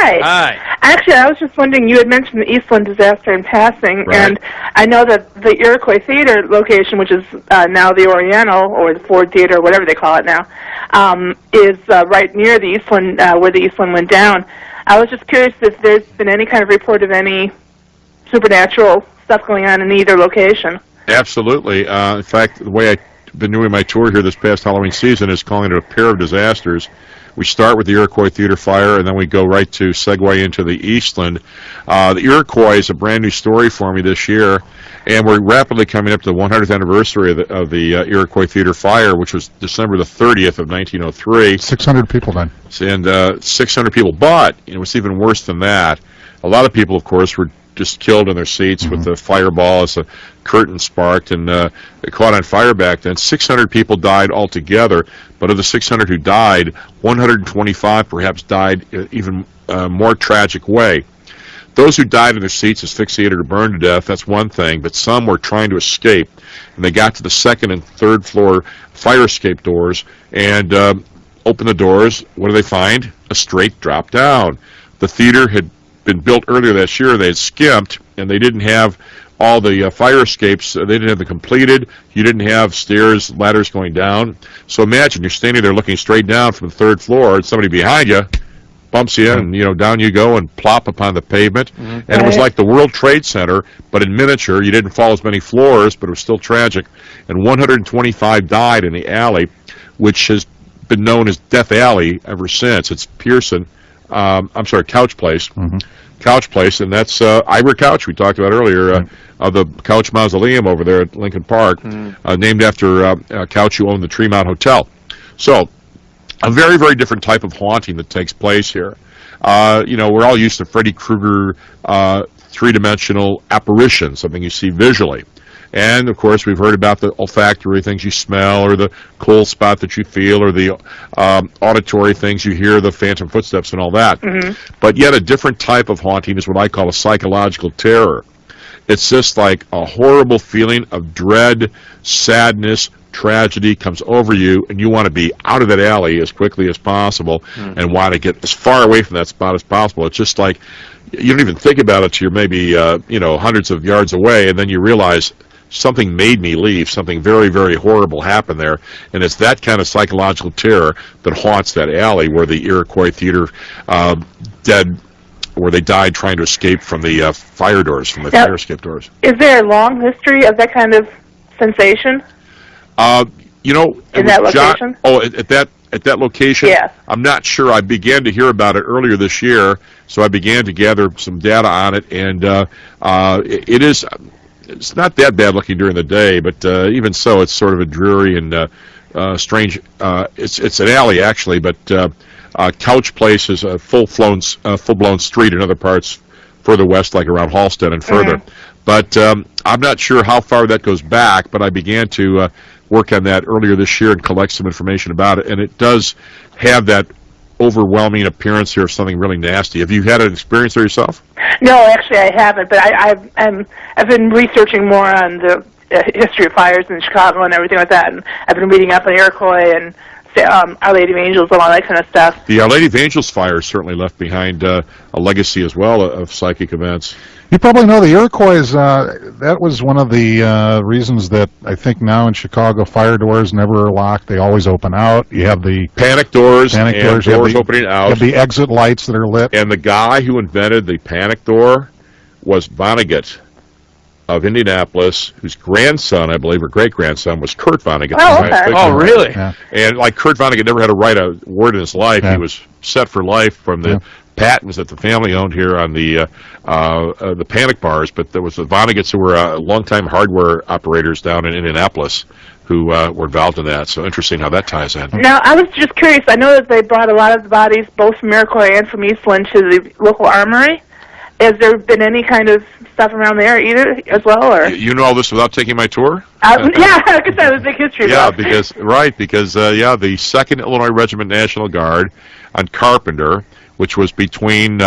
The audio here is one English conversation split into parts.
Hi. Hi. Actually, I was just wondering, you had mentioned the Eastland disaster in passing, Right. and I know that the Iroquois Theater location, which is now the Oriental, or the Ford Theater, whatever they call it now, is right near the Eastland, where the Eastland went down. I was just curious if there's been any kind of report of any supernatural stuff going on in either location. Absolutely. In fact, the way I've been doing my tour here this past Halloween season is calling it a pair of disasters. We start with the Iroquois Theater fire, and then we go right to segue into the Eastland. The Iroquois is a brand new story for me this year, and we're rapidly coming up to the 100th anniversary of the Iroquois Theater fire, which was December the 30th of 1903. 600 people then. And 600 people. But it was even worse than that. A lot of people, of course, were just killed in their seats with the fireball as the curtain sparked, and it caught on fire back then. 600 people died altogether, but of the 600 who died, 125 perhaps died in even more tragic way. Those who died in their seats asphyxiated or burned to death, that's one thing, but some were trying to escape, and they got to the second and third floor fire escape doors and opened the doors. What do they find? A straight drop down. The theater had been built earlier this year. They had skimped, and they didn't have all the fire escapes. They didn't have them completed. You didn't have stairs, ladders going down. So imagine you're standing there looking straight down from the third floor, and somebody behind you bumps you in, and down you go and plop upon the pavement. And it was like the World Trade Center, but in miniature. You didn't fall as many floors, but it was still tragic. And 125 died in the alley, which has been known as Death Alley ever since. It's Pearson. Couch Place. Couch Place, and that's Ivor Couch we talked about earlier, of the Couch Mausoleum over there at Lincoln Park, named after Couch, who owned the Tremont Hotel. So, a very, very different type of haunting that takes place here. We're all used to Freddy Krueger three-dimensional apparition, something you see visually. And, of course, we've heard about the olfactory things you smell, or the cold spot that you feel, or the auditory things you hear, the phantom footsteps and all that. But yet a different type of haunting is what I call a psychological terror. It's just like a horrible feeling of dread, sadness, tragedy comes over you, and you want to be out of that alley as quickly as possible and want to get as far away from that spot as possible. It's just like you don't even think about it till you're maybe hundreds of yards away, and then you realize something made me leave. Something very, very horrible happened there, and it's that kind of psychological terror that haunts that alley where the Iroquois Theater where they died trying to escape from the fire doors, from the fire escape doors. Is there a long history of that kind of sensation? In that location? At that location? Yes. I'm not sure. I began to hear about it earlier this year, so I began to gather some data on it, and it's not that bad looking during the day, but even so, it's sort of a dreary and strange. It's an alley actually, but Couch Place is a full-blown street in other parts further west, like around Halstead and further. But I'm not sure how far that goes back, but I began to work on that earlier this year and collect some information about it, and it does have that overwhelming appearance here of something really nasty. Have you had an experience there yourself? No, actually I haven't, but I've been researching more on the history of fires in Chicago and everything like that, and I've been reading up on Iroquois and Our Lady of Angels and all that kind of stuff. The Our Lady of Angels fire certainly left behind a legacy as well of psychic events. You probably know the Iroquois, that was one of the reasons that I think now in Chicago fire doors never are locked. They always open out. You have the panic doors, doors opening out. You have the exit lights that are lit. And the guy who invented the panic door was Vonnegut of Indianapolis, whose grandson, I believe, or great-grandson, was Kurt Vonnegut. Oh, okay. Oh, really? Yeah. And like Kurt Vonnegut never had to write a word in his life. He was set for life from the patents that the family owned here on the panic bars, but there was the Vonnegut's who were longtime hardware operators down in Indianapolis who were involved in that. So interesting how that ties in. Now, I was just curious. I know that they brought a lot of the bodies, both from Iroquois and from Eastland, to the local armory. Has there been any kind of stuff around there either as well? Or you know all this without taking my tour? Yeah, I guess that was a big history. Yeah, because the 2nd Illinois Regiment National Guard on Carpenter, which was between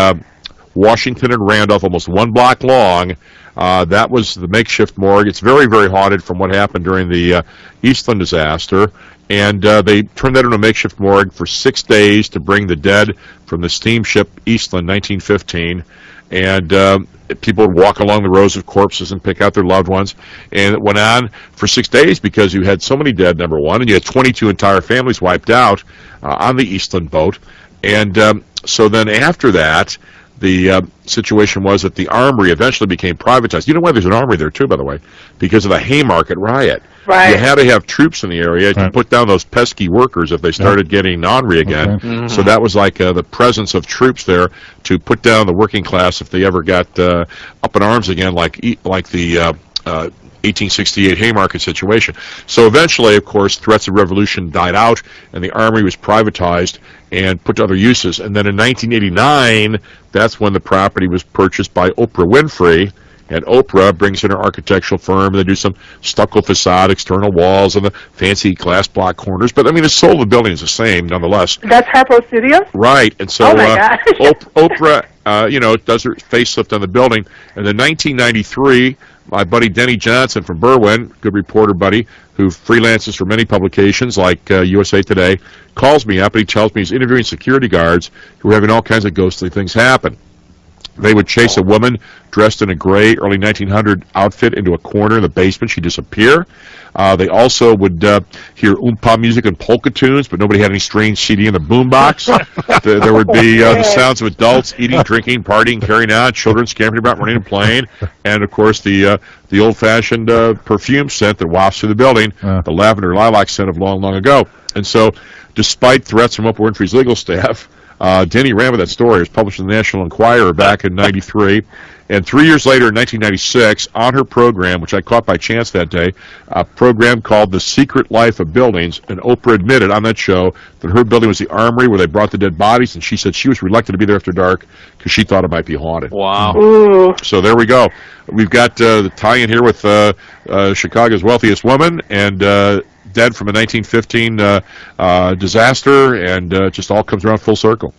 Washington and Randolph, almost 1 block long. That was the makeshift morgue. It's very, very haunted from what happened during the Eastland disaster. and they turned that into a makeshift morgue for 6 days to bring the dead from the steamship Eastland, 1915, and people would walk along the rows of corpses and pick out their loved ones, and it went on for 6 days because you had so many dead, number one, and you had 22 entire families wiped out on the Eastland boat, and so then after that, the situation was that the armory eventually became privatized. You know why there's an armory there, too, by the way? Because of the Haymarket riot. Right. You had to have troops in the area to put down those pesky workers if they started getting ornery again. Okay. Mm-hmm. So that was like the presence of troops there to put down the working class if they ever got up in arms again, like the 1868 Haymarket situation. So eventually, of course, threats of revolution died out, and the armory was privatized and put to other uses. And then in 1989, that's when the property was purchased by Oprah Winfrey, and Oprah brings in her architectural firm. They do some stucco facade, external walls, and the fancy glass block corners. But, I mean, the soul of the building is the same, nonetheless. That's Harpo Studios? Right, and so Oh my gosh. Oprah, does her facelift on the building. And then 1993, my buddy Denny Johnson from Berwyn, good reporter buddy, who freelances for many publications like USA Today, calls me up and he tells me he's interviewing security guards who are having all kinds of ghostly things happen. They would chase a woman dressed in a gray early 1900 outfit into a corner in the basement. She'd disappear. They also would hear oompa music and polka tunes, but nobody had any strange CD in the boombox. There would be the sounds of adults eating, drinking, partying, carrying on, children scampering about, running and playing, and, of course, the old-fashioned perfume scent that wafts through the building, the lavender lilac scent of long, long ago. And so, despite threats from Oprah Winfrey's legal staff, Denny ran with that story. It was published in the National Enquirer back in '93. And 3 years later, in 1996, on her program, which I caught by chance that day, a program called The Secret Life of Buildings, and Oprah admitted on that show that her building was the armory where they brought the dead bodies, and she said she was reluctant to be there after dark because she thought it might be haunted. Wow. Ooh. So there we go. We've got the tie-in here with Chicago's wealthiest woman, and dead from a 1915 disaster, and just all comes around full circle.